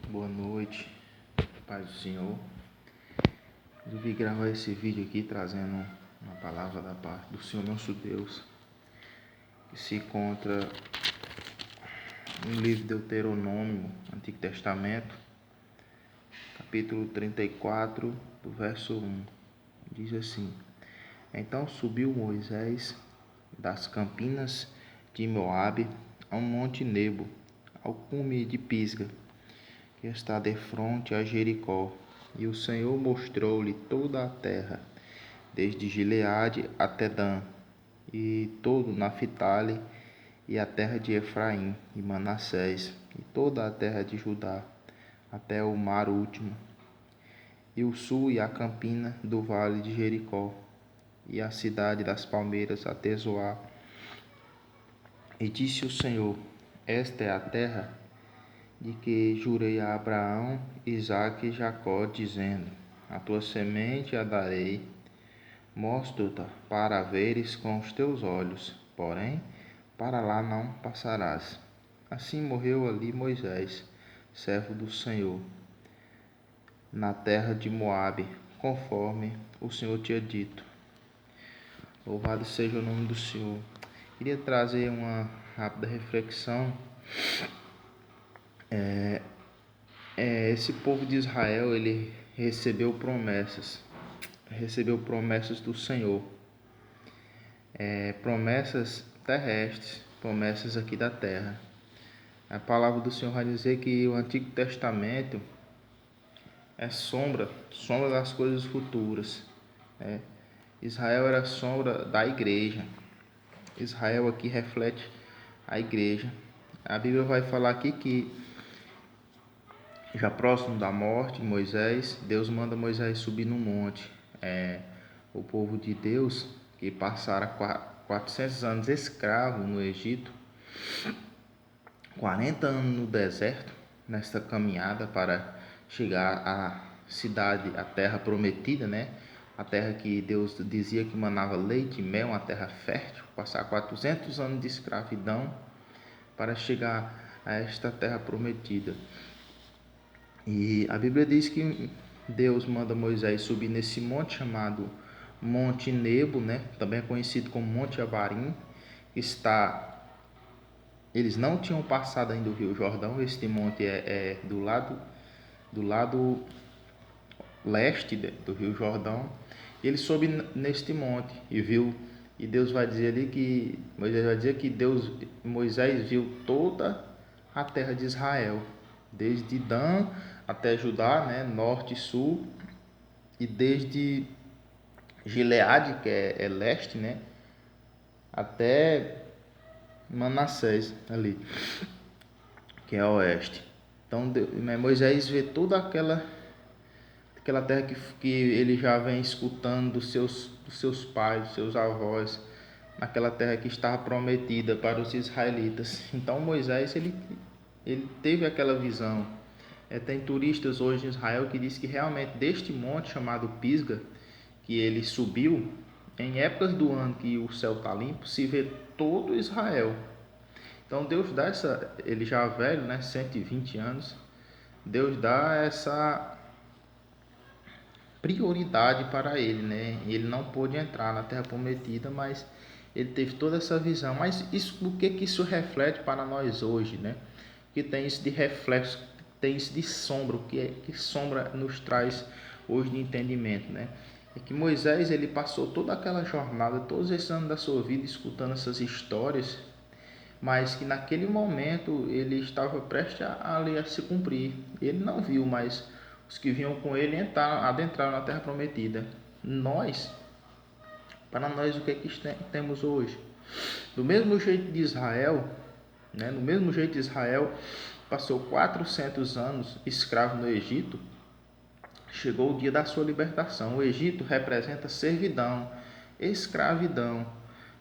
Boa noite, paz do Senhor. Eu vim gravar esse vídeo aqui trazendo uma palavra da parte do Senhor nosso Deus, que se encontra no livro de Deuteronômio, Antigo Testamento, capítulo 34, do verso 1. Diz assim: Então subiu Moisés das campinas de Moabe ao monte Nebo, ao cume de Pisga, que está defronte a Jericó. E o Senhor mostrou-lhe toda a terra, desde Gileade até Dan, e todo Naphtali, e a terra de Efraim e Manassés, e toda a terra de Judá, até o mar último, e o sul e a campina do vale de Jericó, e a cidade das palmeiras até Zoar. E disse o Senhor: Esta é a terra de que jurei a Abraão, Isaque e Jacó, dizendo: A tua semente a darei, mostro-te para veres com os teus olhos, porém para lá não passarás. Assim morreu ali Moisés, servo do Senhor, na terra de Moabe, conforme o Senhor tinha dito. Louvado seja o nome do Senhor. Queria trazer uma rápida reflexão. Esse povo de Israel, ele recebeu promessas do Senhor, promessas terrestres, promessas aqui da terra. A palavra do Senhor vai dizer que o Antigo Testamento é sombra das coisas futuras. Israel era sombra da igreja. Israel aqui reflete a igreja. A Bíblia vai falar aqui que já próximo da morte de Moisés, Deus manda Moisés subir no monte. O povo de Deus, que passaram 400 anos escravo no Egito, 40 anos no deserto, nesta caminhada para chegar à cidade, à terra prometida, a terra que Deus dizia que manava leite e mel, uma terra fértil, passar 400 anos de escravidão para chegar a esta terra prometida. E a Bíblia diz que Deus manda Moisés subir nesse monte chamado Monte Nebo, também é conhecido como Monte Abarim, que eles não tinham passado ainda o Rio Jordão. Este monte é do lado leste do Rio Jordão. Ele soube neste monte e viu, e Deus vai dizer ali que Moisés vai dizer que Moisés viu toda a terra de Israel, desde Dan até Judá, norte e sul, e desde Gileade, que é leste, até Manassés ali, que é oeste. Então Moisés vê toda aquela terra que ele já vem escutando dos seus pais, dos seus avós, naquela terra que estava prometida para os israelitas. Então Moisés ele teve aquela visão. Tem turistas hoje em Israel que diz que realmente deste monte chamado Pisga, que ele subiu, em épocas do ano que o céu está limpo, se vê todo Israel. Então Deus dá ele já velho, 120 anos, Deus dá essa prioridade para ele, Ele não pôde entrar na terra prometida, mas ele teve toda essa visão. Mas o que isso reflete para nós hoje, Que tem isso de reflexo, tem isso de sombra, que sombra nos traz hoje de entendimento, É que Moisés, ele passou toda aquela jornada, todos esses anos da sua vida escutando essas histórias, mas que naquele momento ele estava prestes a se cumprir. Ele não viu, mas os que vinham com ele adentraram na terra prometida. Para nós, o que temos hoje? Do mesmo jeito de Israel, no mesmo jeito de Israel passou 400 anos escravo no Egito, chegou o dia da sua libertação. O Egito representa servidão, escravidão.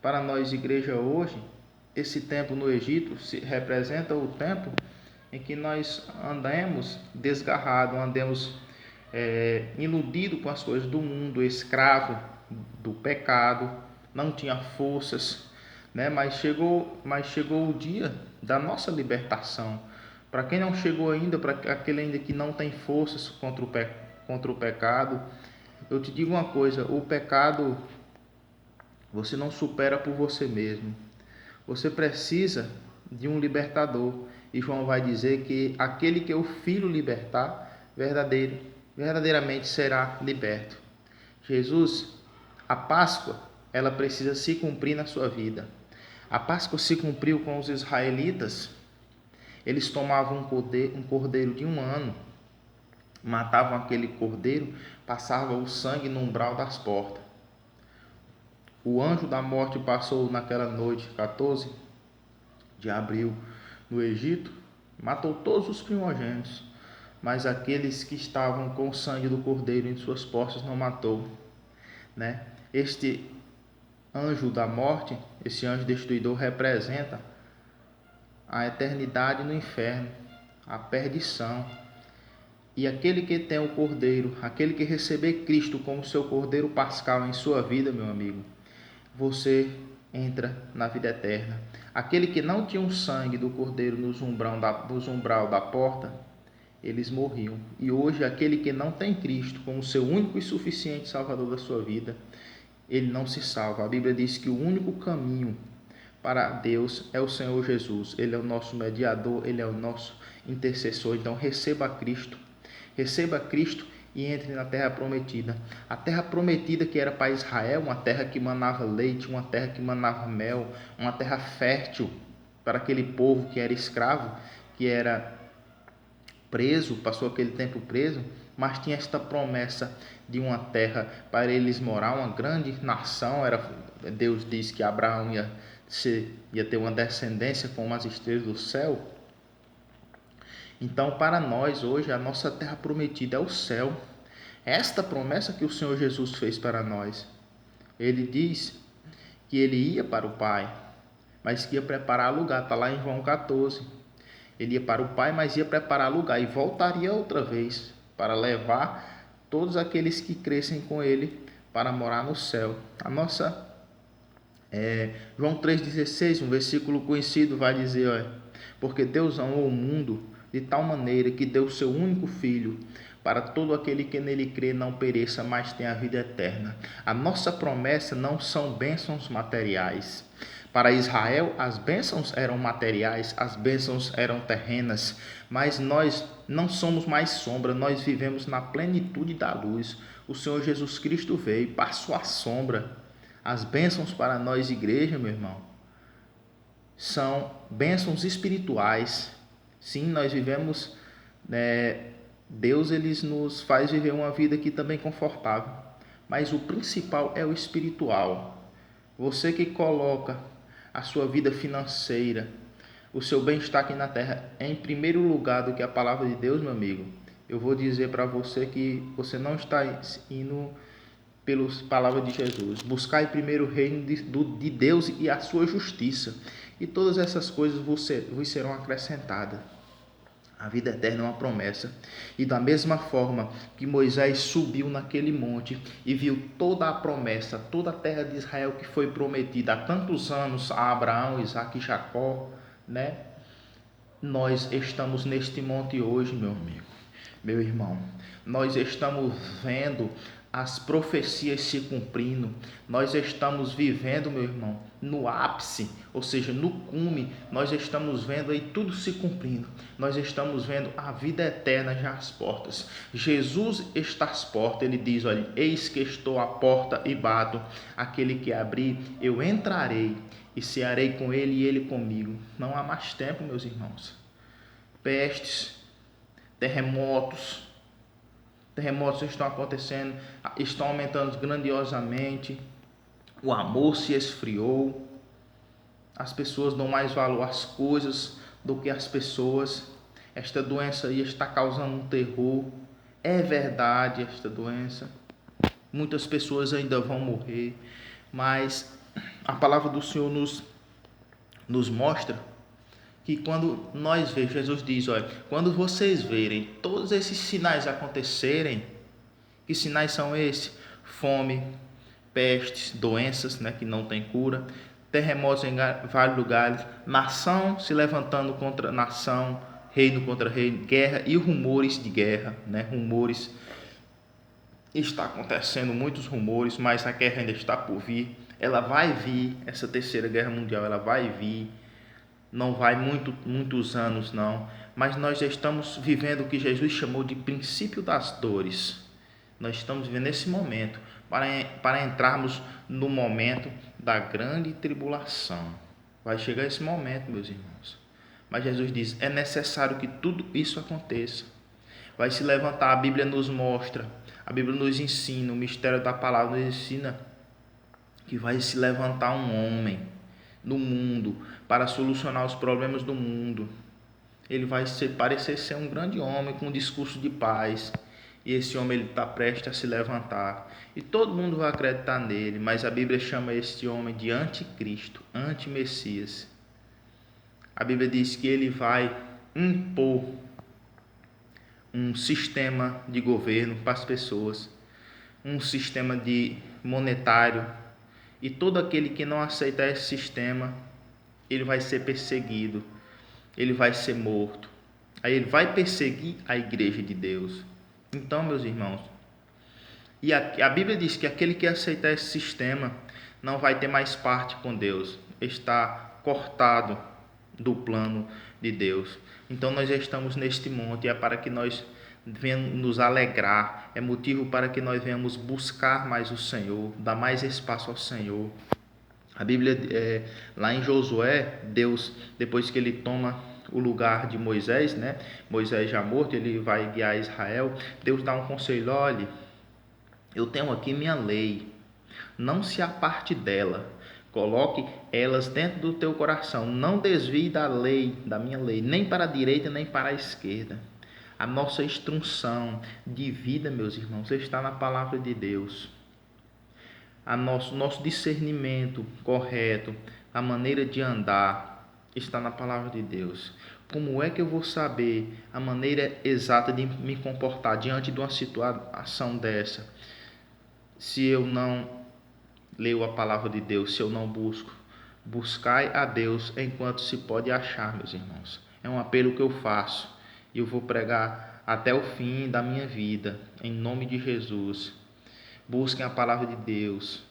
Para nós, igreja, hoje, esse tempo no Egito representa o tempo em que nós andamos desgarrados, andamos iludidos com as coisas do mundo, escravo do pecado, não tinha forças, mas chegou o dia da nossa libertação, Para quem não chegou ainda, para aquele ainda que não tem forças contra o pecado, eu te digo uma coisa: o pecado você não supera por você mesmo. Você precisa de um libertador. E João vai dizer que aquele que o Filho libertar, verdadeiramente será liberto. Jesus, a Páscoa, ela precisa se cumprir na sua vida. A Páscoa se cumpriu com os israelitas. Eles tomavam um cordeiro de 1 ano, matavam aquele cordeiro, passavam o sangue no umbral das portas. O anjo da morte passou naquela noite, 14 de abril, no Egito, matou todos os primogênitos, mas aqueles que estavam com o sangue do cordeiro em suas postas não matou, né? Este anjo da morte, esse anjo destruidor, representa a eternidade no inferno, a perdição. E aquele que tem o cordeiro, aquele que receber Cristo como seu cordeiro pascal em sua vida, meu amigo, você entra na vida eterna. Aquele que não tinha o sangue do cordeiro nos umbral da porta, eles morriam. E hoje, aquele que não tem Cristo como seu único e suficiente Salvador da sua vida, ele não se salva. A Bíblia diz que o único caminho para Deus é o Senhor Jesus. Ele é o nosso mediador, ele é o nosso intercessor. Então, receba Cristo e entre na terra prometida. A terra prometida que era para Israel, uma terra que manava leite, uma terra que manava mel, uma terra fértil para aquele povo que era escravo, que era preso, passou aquele tempo preso, mas tinha esta promessa de uma terra para eles morar, uma grande nação. Deus disse que Abraão ia ter uma descendência como as estrelas do céu. Então, para nós hoje, a nossa terra prometida é o céu. Esta promessa que o Senhor Jesus fez para nós. Ele diz que ele ia para o Pai, mas que ia preparar lugar. Está lá em João 14. Ele ia para o Pai, mas ia preparar lugar e voltaria outra vez para levar todos aqueles que crescem com ele para morar no céu. João 3,16, um versículo conhecido, vai dizer: porque Deus amou o mundo de tal maneira que deu o seu único Filho, para todo aquele que nele crê não pereça, mas tenha a vida eterna. A nossa promessa não são bênçãos materiais. Para Israel, as bênçãos eram materiais, as bênçãos eram terrenas, mas nós não somos mais sombra, nós vivemos na plenitude da luz. O Senhor Jesus Cristo veio, passou a sombra. As bênçãos para nós, igreja, meu irmão, são bênçãos espirituais. Sim, nós vivemos, Deus ele nos faz viver uma vida aqui também confortável, mas o principal é o espiritual. Você que coloca a sua vida financeira, o seu bem-estar aqui na terra em primeiro lugar do que a palavra de Deus, meu amigo, eu vou dizer para você que você não está indo pelas palavras de Jesus. Buscai primeiro o reino de Deus e a sua justiça, e todas essas coisas vos serão acrescentadas. A vida eterna é uma promessa. E da mesma forma que Moisés subiu naquele monte e viu toda a promessa, toda a terra de Israel que foi prometida há tantos anos a Abraão, Isaque e Jacó, né? Nós estamos neste monte hoje, meu amigo, meu irmão. Nós estamos vendo as profecias se cumprindo. Nós estamos vivendo, meu irmão, no ápice, ou seja, no cume. Nós estamos vendo aí tudo se cumprindo. Nós estamos vendo a vida eterna já às portas. Jesus está às portas. Ele diz: olha, eis que estou à porta e bato. Aquele que abrir, eu entrarei e cearei com ele e ele comigo. Não há mais tempo, meus irmãos. Pestes, terremotos estão acontecendo, estão aumentando grandiosamente. O amor se esfriou. As pessoas dão mais valor às coisas do que às pessoas. Esta doença aí está causando um terror. É verdade esta doença. Muitas pessoas ainda vão morrer, mas a palavra do Senhor nos mostra que quando nós vemos, Jesus diz: olha, quando vocês verem todos esses sinais acontecerem, que sinais são esses? Fome, pestes, doenças, que não tem cura, terremotos em vários lugares, nação se levantando contra nação, reino contra reino, guerra e rumores de guerra, né? Rumores, está acontecendo muitos rumores, mas a guerra ainda está por vir. Ela vai vir, essa terceira guerra mundial, ela vai vir. Não vai muitos anos não, mas nós já estamos vivendo o que Jesus chamou de princípio das dores. Nós estamos vivendo esse momento para entrarmos no momento da grande tribulação. Vai chegar esse momento, meus irmãos. Mas Jesus diz, é necessário que tudo isso aconteça. Vai se levantar, a Bíblia nos mostra, a Bíblia nos ensina, o mistério da palavra nos ensina que vai se levantar um homem no mundo para solucionar os problemas do mundo. Ele vai parecer ser um grande homem com um discurso de paz. E esse homem está prestes a se levantar. E todo mundo vai acreditar nele. Mas a Bíblia chama este homem de anticristo, anti-messias. A Bíblia diz que ele vai impor um sistema de governo para as pessoas. Um sistema monetário. E todo aquele que não aceitar esse sistema, ele vai ser perseguido. Ele vai ser morto. Aí ele vai perseguir a igreja de Deus. Então, meus irmãos, e a Bíblia diz que aquele que aceitar esse sistema não vai ter mais parte com Deus. Está cortado do plano de Deus. Então nós já estamos neste monte, é para que nós venhamos nos alegrar, é motivo para que nós venhamos buscar mais o Senhor, dar mais espaço ao Senhor. A Bíblia, lá em Josué, Deus, depois que ele toma o lugar de Moisés, né? Moisés já morto, ele vai guiar Israel. Deus dá um conselho: olhe, eu tenho aqui minha lei, não se aparte dela, coloque elas dentro do teu coração, não desvie da lei, da minha lei, nem para a direita nem para a esquerda. A nossa instrução de vida, meus irmãos, está na palavra de Deus. Nosso discernimento correto, a maneira de andar, está na palavra de Deus. Como é que eu vou saber a maneira exata de me comportar diante de uma situação dessa, se eu não leio a palavra de Deus, se eu não busco? Buscai a Deus enquanto se pode achar, meus irmãos. É um apelo que eu faço e eu vou pregar até o fim da minha vida, em nome de Jesus. Busquem a palavra de Deus.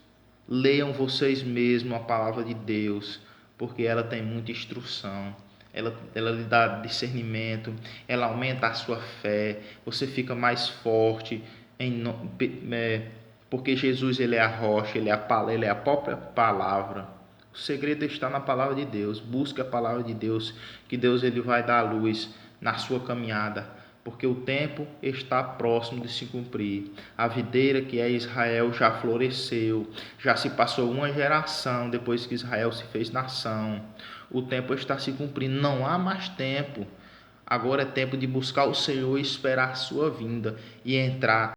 Leiam vocês mesmos a palavra de Deus, porque ela tem muita instrução. Ela lhe dá discernimento, ela aumenta a sua fé, você fica mais forte, porque Jesus, ele é a rocha, ele é a própria palavra. O segredo está na palavra de Deus. Busque a palavra de Deus, que Deus, ele vai dar luz na sua caminhada, porque o tempo está próximo de se cumprir. A videira, que é Israel, já floresceu, já se passou uma geração depois que Israel se fez nação. O tempo está se cumprindo, não há mais tempo. Agora é tempo de buscar o Senhor e esperar a sua vinda e entrar